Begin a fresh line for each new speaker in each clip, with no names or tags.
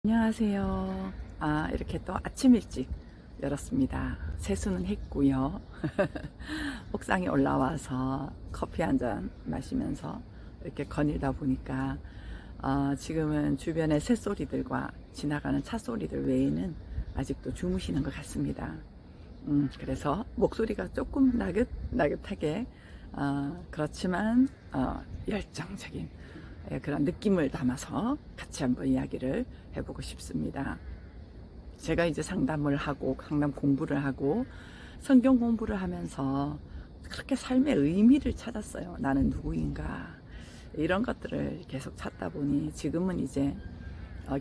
안녕하세요. 이렇게 또 아침 일찍 열었습니다. 세수는 했고요. 옥상에 올라와서 커피 한 잔 마시면서 이렇게 거닐다 보니까 지금은 주변의 새소리들과 지나가는 차 소리들 외에는 아직도 주무시는 것 같습니다. 그래서 목소리가 조금 나긋나긋하게 그렇지만 열정적인 그런 느낌을 담아서 같이 한번 이야기를 해보고 싶습니다. 제가 이제 상담을 하고 상담 공부를 하고 성경 공부를 하면서 그렇게 삶의 의미를 찾았어요. 나는 누구인가, 이런 것들을 계속 찾다 보니 지금은 이제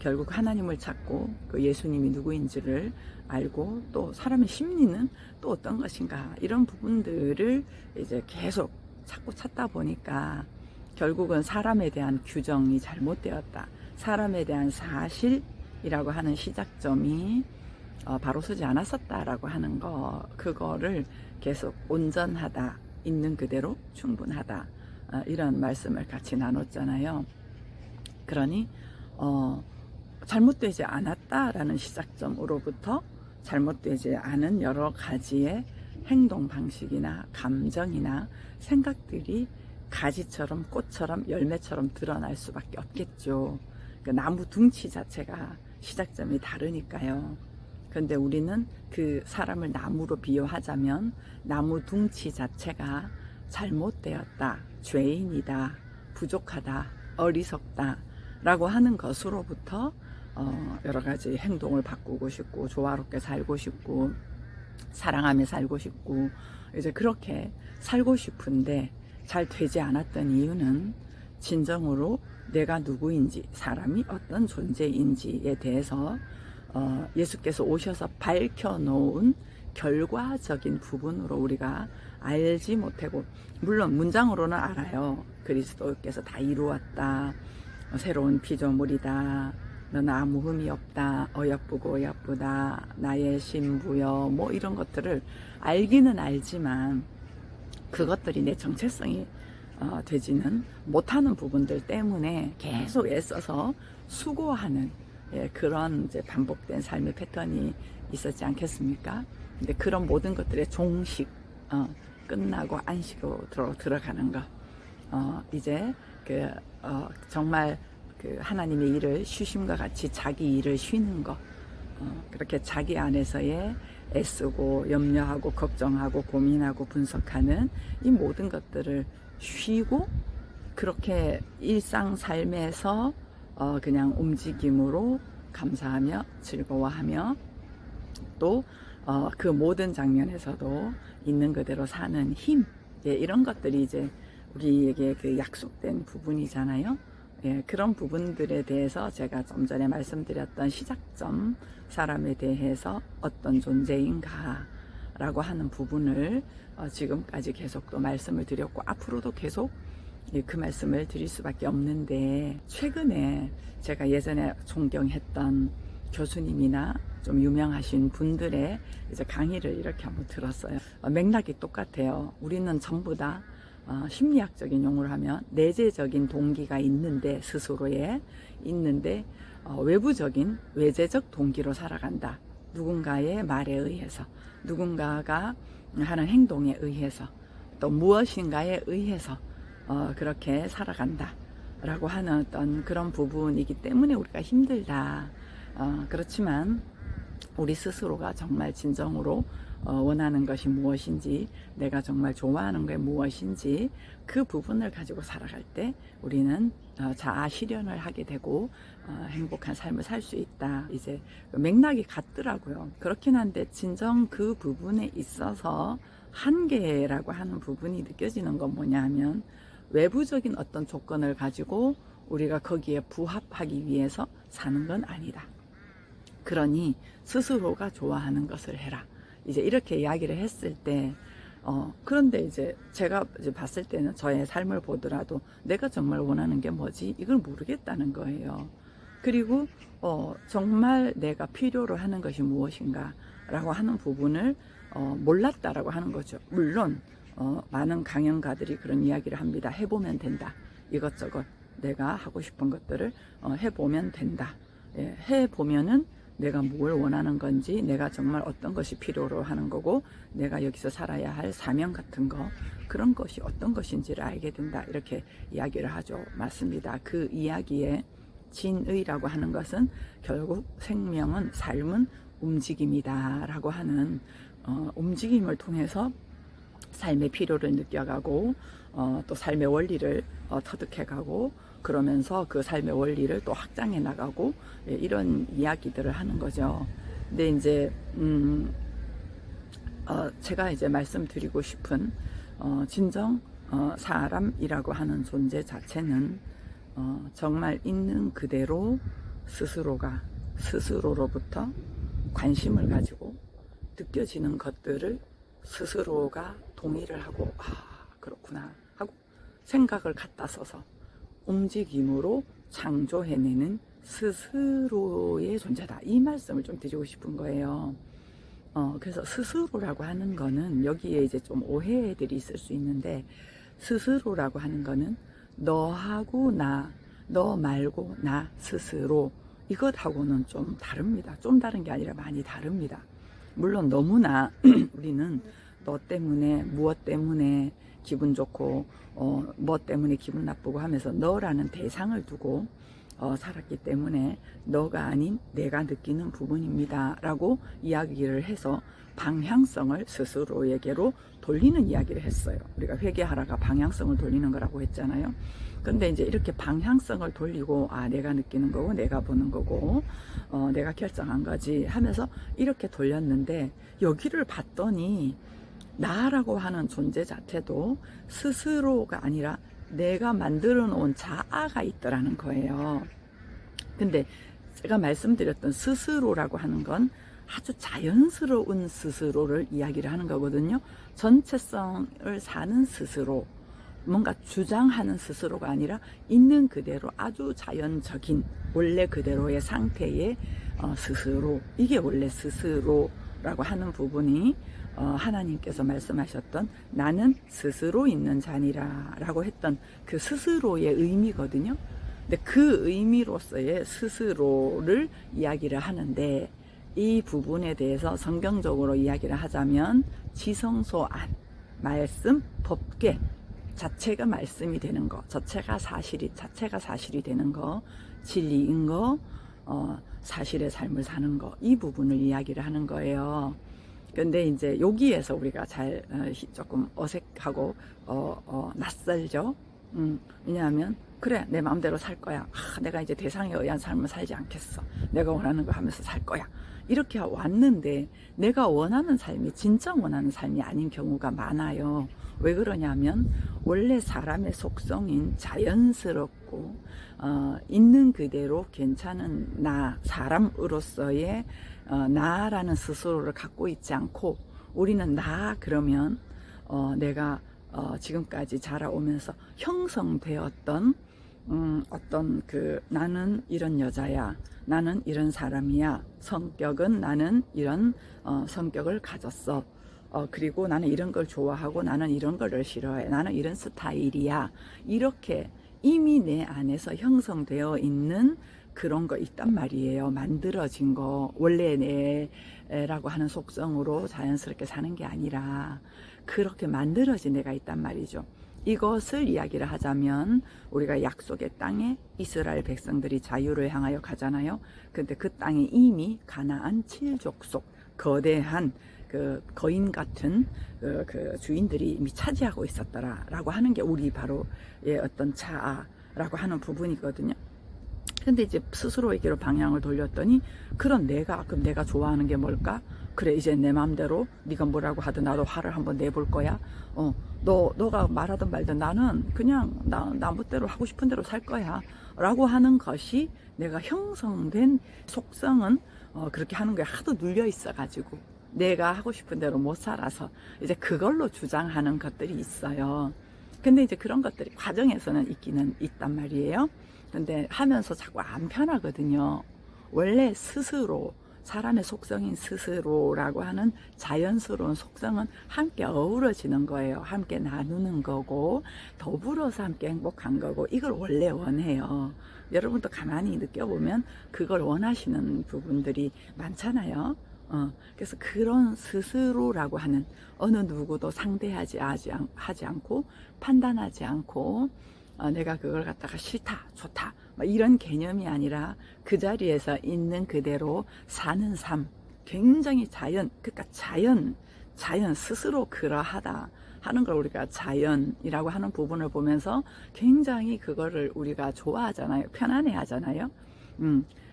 결국 하나님을 찾고 그 예수님이 누구인지를 알고, 또 사람의 심리는 또 어떤 것인가, 이런 부분들을 이제 계속 찾다 보니까 결국은 사람에 대한 규정이 잘못되었다, 사람에 대한 사실이라고 하는 시작점이 바로 서지 않았었다라고 하는 그거를 계속 온전하다, 있는 그대로 충분하다, 이런 말씀을 같이 나눴잖아요. 그러니 잘못되지 않았다라는 시작점으로부터 잘못되지 않은 여러 가지의 행동 방식이나 감정이나 생각들이 가지처럼 꽃처럼 열매처럼 드러날 수밖에 없겠죠. 그 나무 둥치 자체가 시작점이 다르니까요. 그런데 우리는 그 사람을 나무로 비유하자면 나무 둥치 자체가 잘못되었다, 죄인이다, 부족하다, 어리석다 라고 하는 것으로부터 여러 가지 행동을 바꾸고 싶고, 조화롭게 살고 싶고, 사랑하며 살고 싶고, 이제 그렇게 살고 싶은데 잘 되지 않았던 이유는 진정으로 내가 누구인지, 사람이 어떤 존재인지에 대해서 예수께서 오셔서 밝혀놓은 결과적인 부분으로 우리가 알지 못하고, 물론 문장으로는 알아요. 그리스도께서 다 이루었다, 새로운 피조물이다, 너는 아무 흠이 없다, 어여쁘고 어여쁘다, 나의 신부여, 뭐 이런 것들을 알기는 알지만 그것들이 내 정체성이 되지는 못하는 부분들 때문에 계속 애써서 수고하는, 그런 이제 반복된 삶의 패턴이 있었지 않겠습니까? 근데 그런 모든 것들의 종식, 끝나고 안식으로 들어가는 것, 이제 정말 그 하나님의 일을 쉬심과 같이 자기 일을 쉬는 것, 그렇게 자기 안에서의 애쓰고 염려하고 걱정하고 고민하고 분석하는 이 모든 것들을 쉬고, 그렇게 일상 삶에서 그냥 움직임으로 감사하며 즐거워하며, 또 그 모든 장면에서도 있는 그대로 사는 힘, 이런 것들이 이제 우리에게 그 약속된 부분이잖아요. 그런 부분들에 대해서 제가 좀 전에 말씀드렸던 시작점, 사람에 대해서 어떤 존재인가 라고 하는 부분을 지금까지 계속 또 말씀을 드렸고, 앞으로도 계속 그 말씀을 드릴 수밖에 없는데, 최근에 제가 예전에 존경했던 교수님이나 좀 유명하신 분들의 이제 강의를 이렇게 한번 들었어요. 맥락이 똑같아요. 우리는 전부 다 심리학적인 용어를 하면 내재적인 동기가 있는데, 스스로에 있는데 외부적인 외재적 동기로 살아간다. 누군가의 말에 의해서, 누군가가 하는 행동에 의해서, 또 무엇인가에 의해서 그렇게 살아간다 라고 하는 어떤 그런 부분이기 때문에 우리가 힘들다. 그렇지만 우리 스스로가 정말 진정으로 원하는 것이 무엇인지, 내가 정말 좋아하는 게 무엇인지, 그 부분을 가지고 살아갈 때 우리는 자아 실현을 하게 되고 행복한 삶을 살 수 있다. 이제 맥락이 같더라고요. 그렇긴 한데 진정 그 부분에 있어서 한계라고 하는 부분이 느껴지는 건 뭐냐 하면, 외부적인 어떤 조건을 가지고 우리가 거기에 부합하기 위해서 사는 건 아니다. 그러니 스스로가 좋아하는 것을 해라. 이제 이렇게 이야기를 했을 때, 그런데 이제 제가 이제 봤을 때는 저의 삶을 보더라도 내가 정말 원하는 게 뭐지? 이걸 모르겠다는 거예요. 그리고 정말 내가 필요로 하는 것이 무엇인가 라고 하는 부분을 몰랐다라고 하는 거죠. 물론 많은 강연가들이 그런 이야기를 합니다. 해보면 된다. 이것저것 내가 하고 싶은 것들을 해보면 된다. 해보면은 내가 뭘 원하는 건지, 내가 정말 어떤 것이 필요로 하는 거고, 내가 여기서 살아야 할 사명 같은 거, 그런 것이 어떤 것인지를 알게 된다. 이렇게 이야기를 하죠. 맞습니다. 그 이야기에 진의라고 하는 것은 결국 생명은, 삶은 움직임이다 라고 하는 움직임을 통해서 삶의 필요를 느껴가고 또 삶의 원리를 터득해가고, 그러면서 그 삶의 원리를 또 확장해 나가고, 이런 이야기들을 하는 거죠. 근데 이제 제가 이제 말씀드리고 싶은 진정 사람이라고 하는 존재 자체는 정말 있는 그대로 스스로로부터 관심을 가지고 느껴지는 것들을 스스로가 동의를 하고, 그렇구나 하고 생각을 갖다 써서 움직임으로 창조해내는 스스로의 존재다. 이 말씀을 좀 드리고 싶은 거예요. 그래서 스스로라고 하는 거는, 여기에 이제 좀 오해들이 있을 수 있는데, 스스로라고 하는 거는 너하고 나, 너 말고 나 스스로, 이것하고는 좀 다릅니다. 좀 다른 게 아니라 많이 다릅니다. 물론 너무나 우리는 너 때문에, 무엇 때문에 기분 좋고 뭐 때문에 기분 나쁘고 하면서 너라는 대상을 두고 살았기 때문에 너가 아닌 내가 느끼는 부분입니다 라고 이야기를 해서 방향성을 스스로에게로 돌리는 이야기를 했어요. 우리가 회개하라가 방향성을 돌리는 거라고 했잖아요. 근데 이제 이렇게 방향성을 돌리고, 내가 느끼는 거고 내가 보는 거고 내가 결정한 거지 하면서 이렇게 돌렸는데, 여기를 봤더니 나라고 하는 존재 자체도 스스로가 아니라 내가 만들어 놓은 자아가 있더라는 거예요. 근데 제가 말씀드렸던 스스로라고 하는 건 아주 자연스러운 스스로를 이야기를 하는 거거든요. 전체성을 사는 스스로, 뭔가 주장하는 스스로가 아니라 있는 그대로 아주 자연적인 원래 그대로의 상태의 스스로, 이게 원래 스스로라고 하는 부분이 하나님께서 말씀하셨던 나는 스스로 있는 자니라 라고 했던 그 스스로의 의미거든요. 근데 그 의미로서의 스스로를 이야기를 하는데, 이 부분에 대해서 성경적으로 이야기를 하자면 지성소 안, 말씀, 법계 자체가 말씀이 되는 거, 자체가 사실이 되는 거, 진리인 거, 사실의 삶을 사는 거, 이 부분을 이야기를 하는 거예요. 근데 이제 여기에서 우리가 잘 조금 어색하고 낯설죠. 왜냐하면 그래, 내 마음대로 살 거야. 내가 이제 대상에 의한 삶을 살지 않겠어. 내가 원하는 거 하면서 살 거야. 이렇게 왔는데 내가 원하는 삶이 진짜 원하는 삶이 아닌 경우가 많아요. 왜 그러냐면 원래 사람의 속성인 자연스럽고 있는 그대로 괜찮은 나, 사람으로서의 나라는 스스로를 갖고 있지 않고, 우리는 나 그러면 내가 지금까지 자라오면서 형성되었던 어떤 나는 이런 여자야, 나는 이런 사람이야, 성격은 나는 이런 성격을 가졌어, 그리고 나는 이런 걸 좋아하고 나는 이런 거를 싫어해, 나는 이런 스타일이야, 이렇게 이미 내 안에서 형성되어 있는 그런 거 있단 말이에요. 만들어진 거, 원래 내라고 하는 속성으로 자연스럽게 사는 게 아니라 그렇게 만들어진 내가 있단 말이죠. 이것을 이야기를 하자면 우리가 약속의 땅에 이스라엘 백성들이 자유를 향하여 가잖아요. 근데 그 땅에 이미 가나안 7족속 거대한 그 거인 같은 그 주인들이 이미 차지하고 있었더라라고 하는 게 우리 바로의 어떤 자아라고 하는 부분이거든요. 근데 이제 스스로에게로 방향을 돌렸더니, 그럼 내가 좋아하는 게 뭘까? 그래, 이제 내 마음대로 네가 뭐라고 하든 나도 화를 한번 내볼 거야. 너가 말하든 말든 나는 그냥 나 멋대로 하고 싶은 대로 살 거야 라고 하는 것이, 내가 형성된 속성은 그렇게 하는 거에 하도 눌려 있어 가지고 내가 하고 싶은 대로 못 살아서 이제 그걸로 주장하는 것들이 있어요. 근데 이제 그런 것들이 과정에서는 있기는 있단 말이에요. 근데 하면서 자꾸 안 편하거든요. 원래 스스로 사람의 속성인 스스로라고 하는 자연스러운 속성은 함께 어우러지는 거예요. 함께 나누는 거고 더불어서 함께 행복한 거고 이걸 원래 원해요. 여러분도 가만히 느껴보면 그걸 원하시는 부분들이 많잖아요. 그래서 그런 스스로라고 하는 어느 누구도 상대하지 하지 않고 판단하지 않고 내가 그걸 갖다가 싫다 좋다 이런 개념이 아니라 그 자리에서 있는 그대로 사는 삶, 굉장히 그러니까 자연 스스로 그러하다 하는 걸 우리가 자연이라고 하는 부분을 보면서 굉장히 그거를 우리가 좋아하잖아요. 편안해 하잖아요.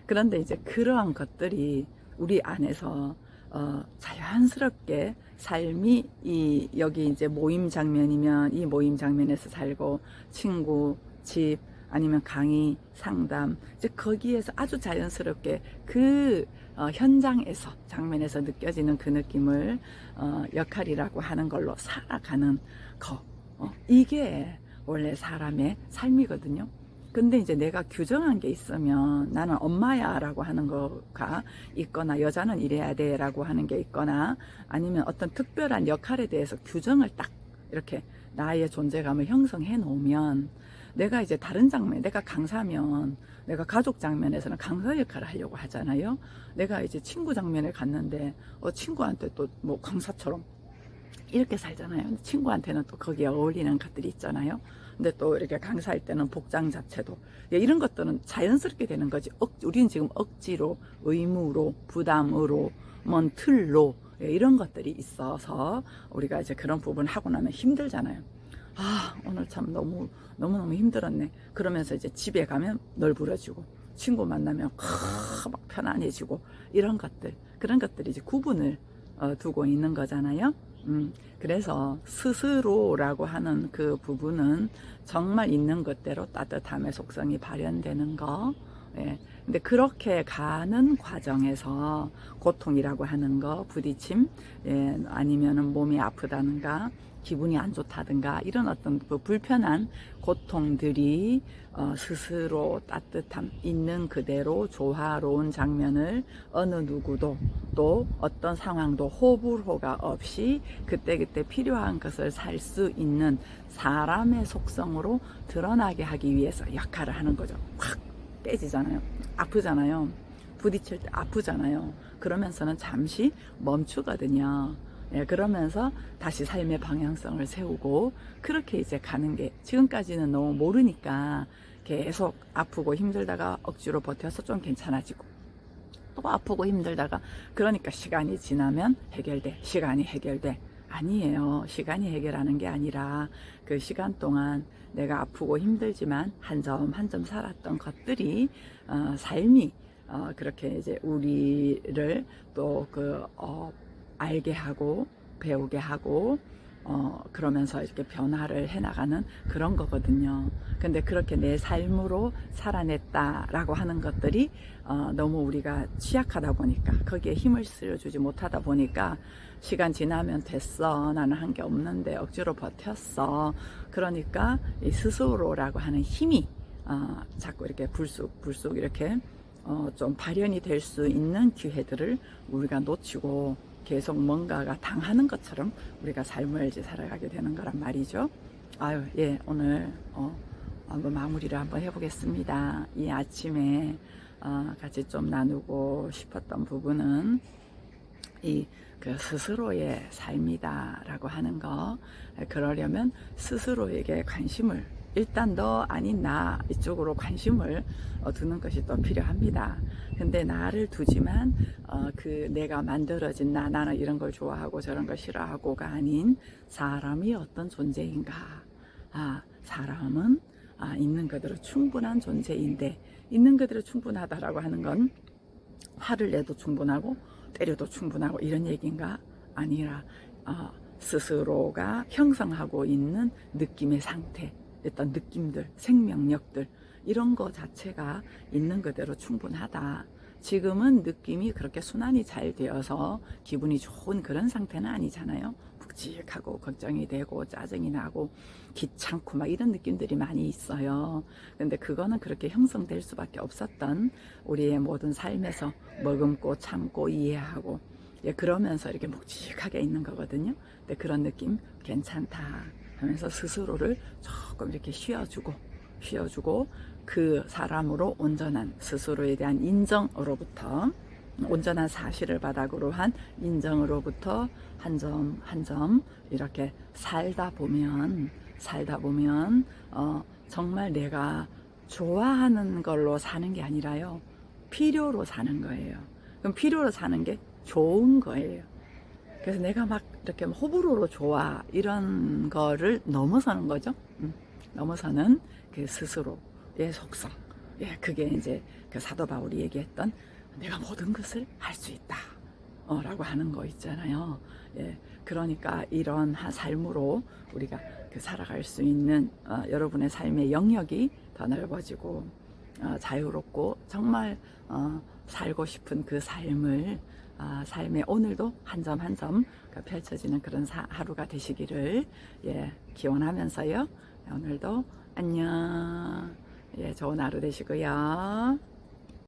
그런데 이제 그러한 것들이 우리 안에서 자연스럽게 삶이 여기 이제 모임 장면이면 이 모임 장면에서 살고 친구, 집 아니면 강의, 상담 이제 거기에서 아주 자연스럽게 그 현장에서 장면에서 느껴지는 그 느낌을 역할이라고 하는 걸로 살아가는 거 이게 원래 사람의 삶이거든요. 근데 이제 내가 규정한 게 있으면 나는 엄마야 라고 하는 거가 있거나 여자는 이래야 돼 라고 하는 게 있거나 아니면 어떤 특별한 역할에 대해서 규정을 딱 이렇게 나의 존재감을 형성해 놓으면 내가 이제 다른 장면, 내가 강사면 내가 가족 장면에서는 강사 역할을 하려고 하잖아요. 내가 이제 친구 장면에 갔는데 친구한테 또 뭐 강사처럼 이렇게 살잖아요. 친구한테는 또 거기에 어울리는 것들이 있잖아요. 근데 또 이렇게 강사할 때는 복장 자체도 이런 것들은 자연스럽게 되는 거지. 우리는 지금 억지로, 의무로, 부담으로, 뭔 틀로 이런 것들이 있어서 우리가 이제 그런 부분 하고 나면 힘들잖아요. 오늘 참 너무너무 힘들었네. 그러면서 이제 집에 가면 널브러지고 친구 만나면 막 편안해지고 이런 것들, 그런 것들이 이제 구분을 두고 있는 거잖아요. 그래서 스스로라고 하는 그 부분은 정말 있는 것대로 따뜻함의 속성이 발현되는 거. 예. 근데 그렇게 가는 과정에서 고통이라고 하는 거, 부딪힘, 예, 아니면은 몸이 아프다든가, 기분이 안 좋다든가, 이런 어떤 그 불편한 고통들이 스스로 따뜻함, 있는 그대로 조화로운 장면을 어느 누구도 또 어떤 상황도 호불호가 없이 그때그때 필요한 것을 살 수 있는 사람의 속성으로 드러나게 하기 위해서 역할을 하는 거죠. 확 깨지잖아요. 아프잖아요. 부딪힐 때 아프잖아요. 그러면서는 잠시 멈추거든요. 예, 그러면서 다시 삶의 방향성을 세우고 그렇게 이제 가는 게 지금까지는 너무 모르니까 계속 아프고 힘들다가 억지로 버텨서 좀 괜찮아지고 또 아프고 힘들다가 그러니까 시간이 지나면 해결돼. 시간이 해결돼. 아니에요. 시간이 해결하는 게 아니라 그 시간 동안 내가 아프고 힘들지만 한 점 한 점 살았던 것들이 삶이 그렇게 이제 우리를 또 알게 하고 배우게 하고 그러면서 이렇게 변화를 해나가는 그런 거거든요. 근데 그렇게 내 삶으로 살아냈다라고 하는 것들이 너무 우리가 취약하다 보니까 거기에 힘을 실어주지 못하다 보니까 시간 지나면 됐어. 나는 한 게 없는데 억지로 버텼어. 그러니까 이 스스로라고 하는 힘이 자꾸 이렇게 불쑥 이렇게 좀 발현이 될 수 있는 기회들을 우리가 놓치고 계속 뭔가가 당하는 것처럼 우리가 삶을 이제 살아가게 되는 거란 말이죠. 예, 오늘 한번 마무리를 한번 해보겠습니다. 이 아침에 같이 좀 나누고 싶었던 부분은 그 스스로의 삶이다라고 하는 거. 그러려면 스스로에게 관심을 일단 너 아닌 나 이쪽으로 관심을 두는 것이 또 필요합니다. 근데 나를 두지만 그 내가 만들어진 나는 이런 걸 좋아하고 저런 걸 싫어하고가 아닌 사람이 어떤 존재인가. 사람은 있는 그대로 충분한 존재인데 있는 그대로 충분하다라고 하는 건 화를 내도 충분하고 때려도 충분하고 이런 얘기인가? 아니라 스스로가 형성하고 있는 느낌의 상태, 어떤 느낌들, 생명력들 이런 거 자체가 있는 그대로 충분하다. 지금은 느낌이 그렇게 순환이 잘 되어서 기분이 좋은 그런 상태는 아니잖아요. 묵직하고 걱정이 되고 짜증이 나고 귀찮고 막 이런 느낌들이 많이 있어요. 근데 그거는 그렇게 형성될 수밖에 없었던 우리의 모든 삶에서 머금고 참고 이해하고 그러면서 이렇게 묵직하게 있는 거거든요. 근데 그런 느낌 괜찮다 하면서 스스로를 조금 이렇게 쉬어주고 그 사람으로 온전한 스스로에 대한 인정으로부터 온전한 사실을 바닥으로 한 인정으로부터 한 점 한 점 이렇게 살다 보면 정말 내가 좋아하는 걸로 사는 게 아니라요, 필요로 사는 거예요. 그럼 필요로 사는 게 좋은 거예요. 그래서 내가 막 이렇게 호불호로 좋아 이런 거를 넘어서는 거죠. 넘어서는 그 스스로의 속성. 그게 이제 그 사도 바울이 얘기했던 내가 모든 것을 할 수 있다 라고 하는 거 있잖아요. 그러니까 이런 삶으로 우리가 그 살아갈 수 있는 여러분의 삶의 영역이 더 넓어지고 자유롭고 정말 살고 싶은 그 삶을 삶의 오늘도 한 점 한 점 펼쳐지는 그런 하루가 되시기를 기원하면서요. 오늘도 안녕. 좋은 하루 되시고요.